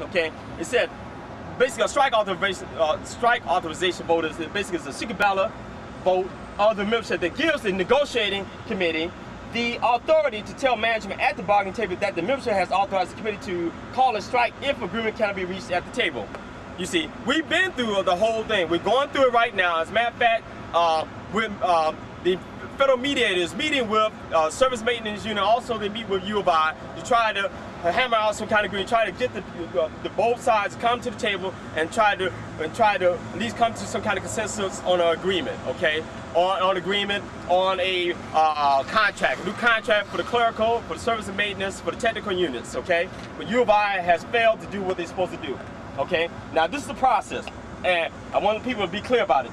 Okay, it said basically a strike authorization vote is basically a secret ballot vote of the membership that gives the negotiating committee the authority to tell management at the bargaining table that the membership has authorized the committee to call a strike if agreement cannot be reached at the table. You see, we've been through the whole thing. We're going through it right now. As a matter of fact, the federal mediators meeting with service maintenance unit. Also, they meet with U of I to try to hammer out some kind of agreement, try to get the both sides to come to the table and try to at least come to some kind of consensus on an agreement. Okay, on agreement on a contract, a new contract for the clerical, for the service and maintenance, for the technical units. Okay, but U of I has failed to do what they're supposed to do. Okay, now this is the process, and I want people to be clear about it.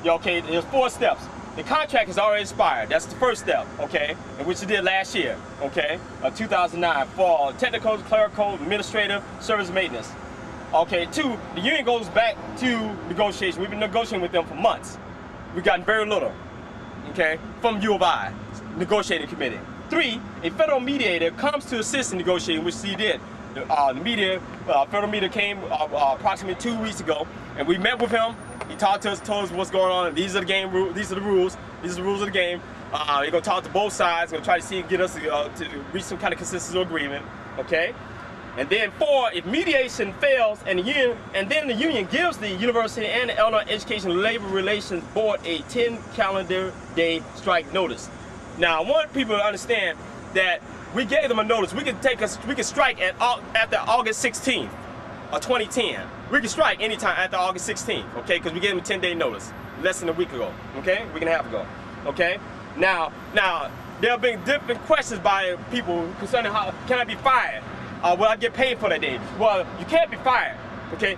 Okay, there's 4 steps. The contract has already expired. That's the first step, okay, and which it did last year, okay, 2009 for technical, clerical, administrative, service maintenance. Okay, 2, the union goes back to negotiation. We've been negotiating with them for months. We've gotten very little, okay, from U of I, negotiating committee. 3, a federal mediator comes to assist in negotiating, which he did. The federal mediator came approximately 2 weeks ago, and we met with him. He talked to us, told us what's going on. These are the game rules. These are the rules. These are the rules of the game. They're gonna talk to both sides. Gonna try to see get us to reach some kind of consensus or agreement. Okay. And then 4, if mediation fails, and then the union gives the university and the Illinois Education Labor Relations Board a 10 calendar day strike notice. Now, I want people to understand that we gave them a notice. We could strike after August 16th of 2010. We can strike anytime after August 16th, okay? Because we gave them a 10-day notice, less than a week ago, okay? A week and a half ago, okay? Now there have been different questions by people concerning how can I be fired? Will I get paid for that day? Well, you can't be fired, okay?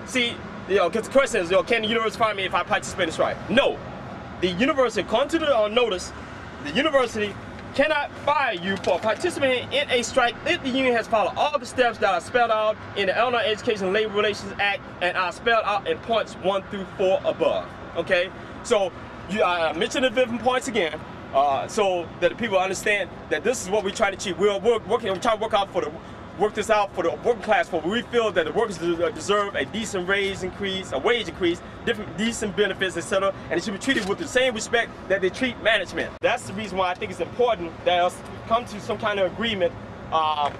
See, because the question is, can the university fire me if I participate in the strike? No. The university, according to the notice, the university cannot fire you for participating in a strike if the union has followed all the steps that are spelled out in the Illinois Education and Labor Relations Act and are spelled out in points 1 through 4 above. Okay, so I mentioned the different points again, so that the people understand that this is what we try to achieve. We're trying to work this out for the working class. For we feel that the workers deserve a decent wage increase, decent benefits, etc., and it should be treated with the same respect that they treat management. That's the reason why I think it's important that us come to some kind of agreement to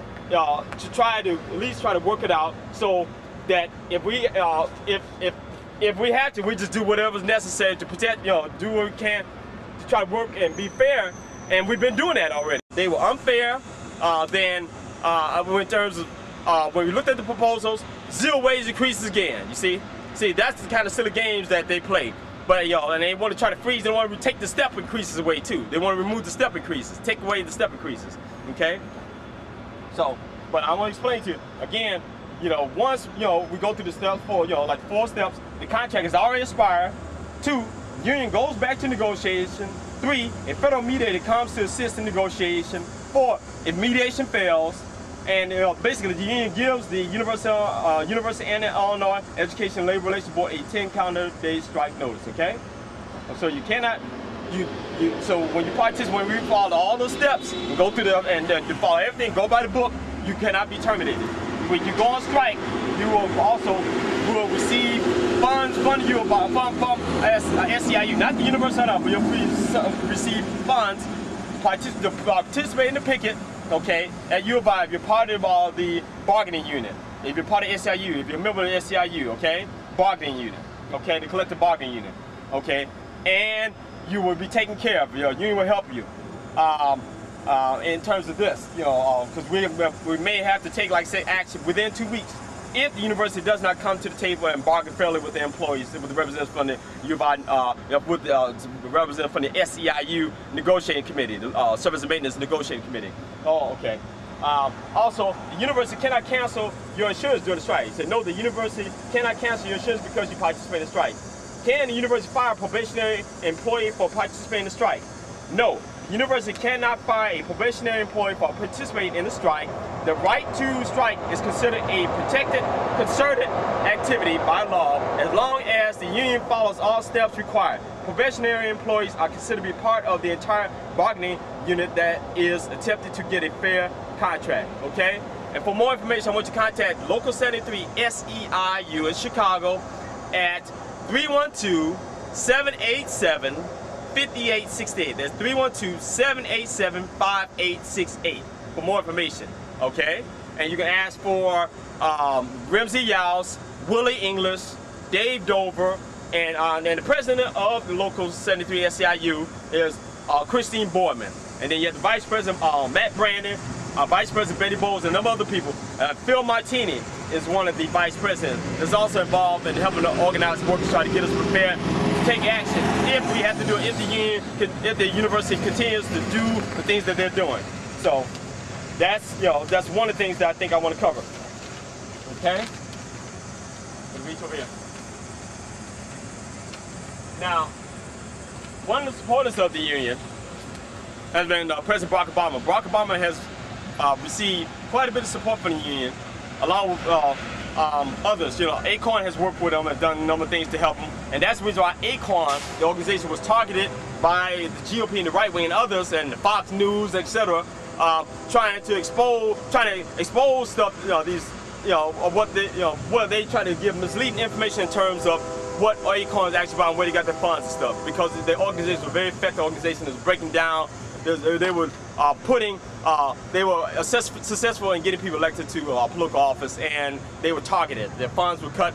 try to at least try to work it out, so that if we have to, we just do whatever's necessary to protect, do what we can to try to work and be fair, and we've been doing that already. They were unfair. In terms of when we looked at the proposals, 0 wage increases again. You see, that's the kind of silly games that they play. But and they want to try to freeze. They want to take the step increases away too. They want to remove the step increases, take away the step increases. Okay. So, but I want to explain to you again. Once we go through the steps like 4 steps, the contract is already expired. 2, union goes back to negotiation. 3, a federal mediator comes to assist in negotiation. 4, if mediation fails, and basically the union gives the university and the Illinois Education and Labor Relations Board a 10 calendar day strike notice. Okay, so you cannot so when you participate, when we follow all those steps, go through and follow everything, go by the book, you cannot be terminated. When you go on strike, you will receive funds from SEIU, not the university, but you'll receive funds to participate in the picket, okay, at U of I if you're part of the bargaining unit, if you're part of SEIU, if you're a member of the SEIU, okay, bargaining unit, okay, the collective bargaining unit, okay, and you will be taken care of. Your union will help you in terms of this, because we may have to take, like say, action within 2 weeks if the university does not come to the table and bargain fairly with the employees, with the representatives from the U of I, with the representatives from the SEIU negotiating committee, the Service and Maintenance negotiating committee. Oh, okay. Also, the university cannot cancel your insurance during the strike. He said, no, the university cannot cancel your insurance because you participate in the strike. Can the university fire a probationary employee for participating in the strike? No. The university cannot fire a probationary employee for participating in the strike. The right to strike is considered a protected, concerted activity by law as long as the union follows all steps required. Probationary employees are considered to be part of the entire bargaining unit that is attempted to get a fair contract, okay? And for more information, I want you to contact Local 73 SEIU in Chicago at 312-787-5868. That's 312-787-5868 for more information, okay? And you can ask for Ramsey Yowes, Willie English, Dave Dover, and the president of the Local 73 SEIU is Christine Boardman. And then you have the vice president, Matt Brandon, vice president Betty Bowles, and a number of other people. Phil Martini is one of the vice presidents that's also involved in helping to organize the work to try to get us prepared to take action if we have to do it, if the university continues to do the things that they're doing. So that's, that's one of the things that I think I want to cover. Okay? Let me reach over here. Now, one of the supporters of the union has been President Barack Obama. Barack Obama has received quite a bit of support from the union, along with others. Acorn has worked with them and done a number of things to help them, and that's the reason why Acorn, the organization, was targeted by the GOP and the right wing and others, and Fox News, etc., trying to expose stuff. What they try to give misleading information in terms of what Acorn is actually about and where they got their funds and stuff, because the organization was a very effective organization that was breaking down. They were successful in getting people elected to political office, and they were targeted. Their funds were cut,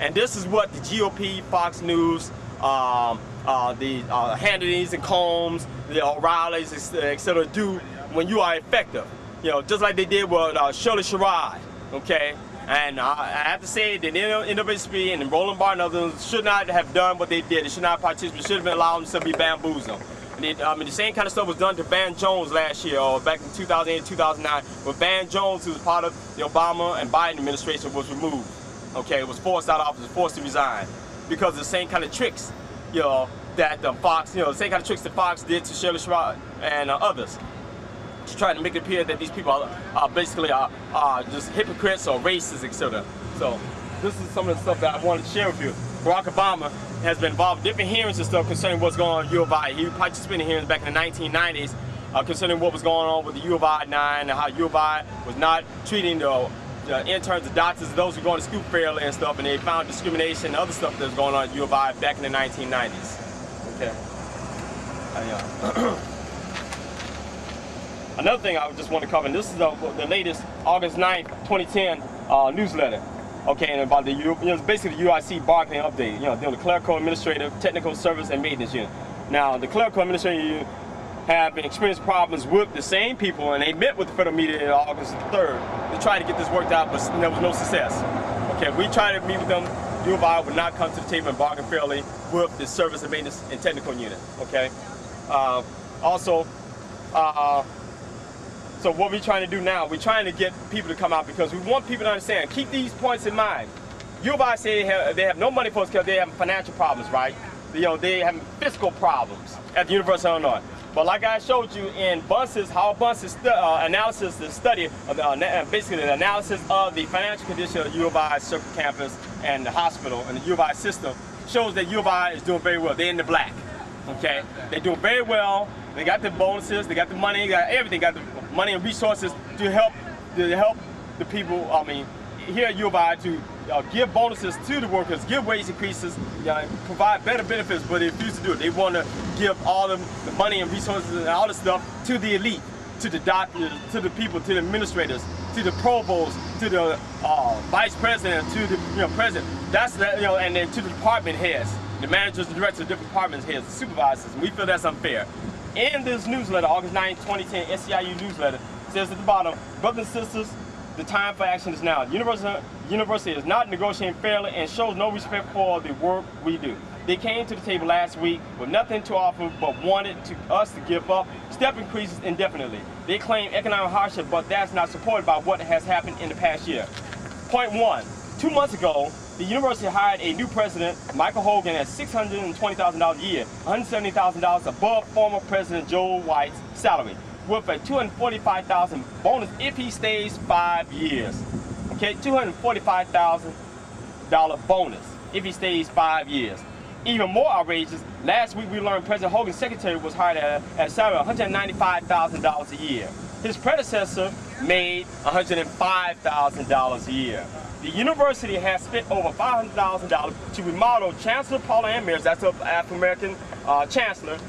and this is what the GOP, Fox News, the Hannitys and Combs, the O'Reillys, etc. do when you are effective. Just like they did with Shirley Sherrod, okay? And I have to say that NWSP and Roland Barton and others should not have done what they did. They should not have participated. They should have been allowed them to be bamboozled. And the same kind of stuff was done to Van Jones last year, or back in 2008, 2009, when Van Jones, who was part of the Obama and Biden administration, was removed. Okay, was forced out of office, forced to resign, because of the same kind of tricks, that Fox, the same kind of tricks that Fox did to Shirley Sherrod and others, to try to make it appear that these people are basically just hypocrites or racists, etc. So this is some of the stuff that I wanted to share with you. Barack Obama has been involved in different hearings and stuff concerning what's going on at U of I. He participated in hearings back in the 1990s concerning what was going on with the U of I 9 and how U of I was not treating the interns, the doctors, those who were going to school fairly and stuff, and they found discrimination and other stuff that was going on at U of I back in the 1990s. Okay. Another thing I just want to cover, and this is the latest August 9th, 2010 newsletter. Okay, and about the basically the UIC bargaining update. The clerical, administrative, technical service, and maintenance unit. Now, the clerical administrative unit have been experiencing problems with the same people, and they met with the federal media on August 3rd to try to get this worked out, but there was no success. Okay, we tried to meet with them. U of I would not come to the table and bargain fairly with the service and maintenance and technical unit. Okay, so what we're trying to do now, we're trying to get people to come out because we want people to understand, keep these points in mind. U of I say they have no money for us because they have financial problems, right? They have fiscal problems at the University of Illinois. But like I showed you in Howard Bunce's analysis, the study of basically the analysis of the financial condition of U of I Circle Campus and the hospital and the U of I system, shows that U of I is doing very well. They're in the black. Okay, they're doing very well. They got the bonuses, they got the money, they got everything, got the money and resources to help the people. I mean, here at U of I to give bonuses to the workers, give wage increases, provide better benefits, but they refuse to do it. They want to give all the money and resources and all the stuff to the elite, to the doctors, to the people, to the administrators, to the provosts, to the vice president, to the president. That's and then to the department heads, the managers, the directors of different department heads, the supervisors. And we feel that's unfair. In this newsletter, August 9, 2010, SEIU newsletter, says at the bottom, brothers and sisters, the time for action is now. The university is not negotiating fairly and shows no respect for the work we do. They came to the table last week with nothing to offer but wanted us to give up step increases indefinitely. They claim economic hardship, but that's not supported by what has happened in the past year. Point 1. 2 months ago, the university hired a new president, Michael Hogan, at $620,000 a year, $170,000 above former President Joe White's salary, with a $245,000 bonus if he stays 5 years. Okay, $245,000 bonus if he stays 5 years. Even more outrageous, last week we learned President Hogan's secretary was hired at a salary of $195,000 a year. His predecessor made $105,000 a year. The university has spent over $500,000 to remodel Chancellor Paula Ann Mears, that's an African-American chancellor,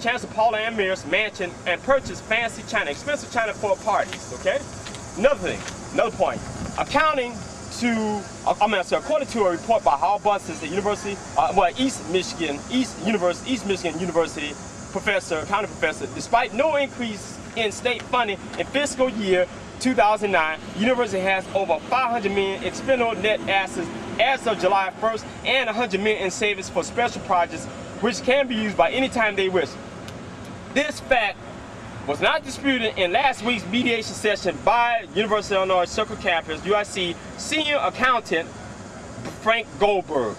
Chancellor Paula Ann Mears' mansion, and purchase fancy china, expensive china for parties, okay? Another point. According to a report by Howard Bunsen, the University, East Michigan University accounting professor, despite no increase in state funding in fiscal year 2009, the university has over $500 million expendable net assets as of July 1st and $100 million in savings for special projects which can be used by any time they wish. This fact was not disputed in last week's mediation session by University of Illinois Circle Campus, UIC, senior accountant Frank Goldberg.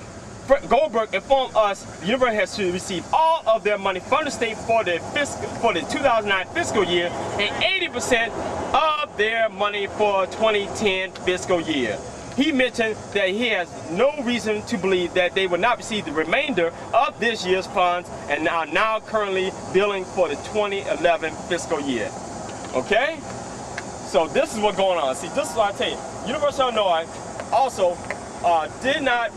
Goldberg informed us the university has to receive all of their money from the state for the 2009 fiscal year and 80% of their money for 2010 fiscal year. He mentioned that he has no reason to believe that they will not receive the remainder of this year's funds and are now currently billing for the 2011 fiscal year. Okay? So this is what's going on. See, this is what I tell you. University of Illinois also did not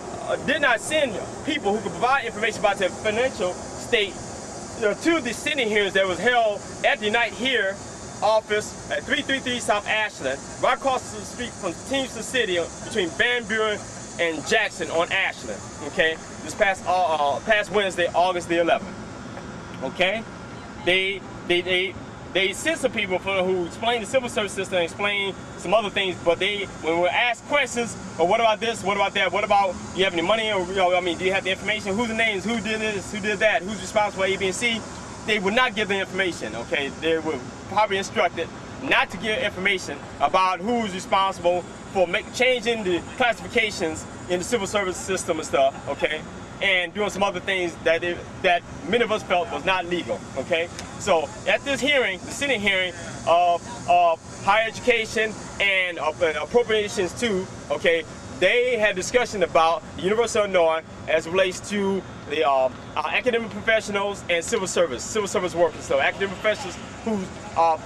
send people who could provide information about their financial state to the Senate hearings that was held at the Unite Here office at 333 South Ashland, right across the street from Teamster City between Van Buren and Jackson on Ashland. Okay, this past Wednesday, August the 11th. Okay, they sent some people who explained the civil service system and explained some other things, but when we were asked questions, well, what about this, what about that, what about, do you have any money, or, do you have the information, who's the names, who did this, who did that, who's responsible for A, B, and C, they would not give the information, okay? They were probably instructed not to give information about who's responsible for changing the classifications in the civil service system and stuff, okay? And doing some other things that many of us felt was not legal, okay? So at this hearing, the Senate hearing of higher education and appropriations too, okay, they had discussion about the University of Illinois as it relates to the academic professionals and civil service workers. So academic professionals who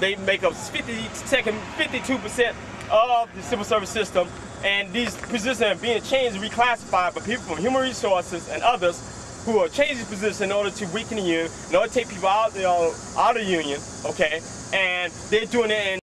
they make up 52% of the civil service system, and these positions are being changed and reclassified by people from human resources and others who are changing these positions in order to weaken the union, in order to take people out of the union, okay? And they're doing it in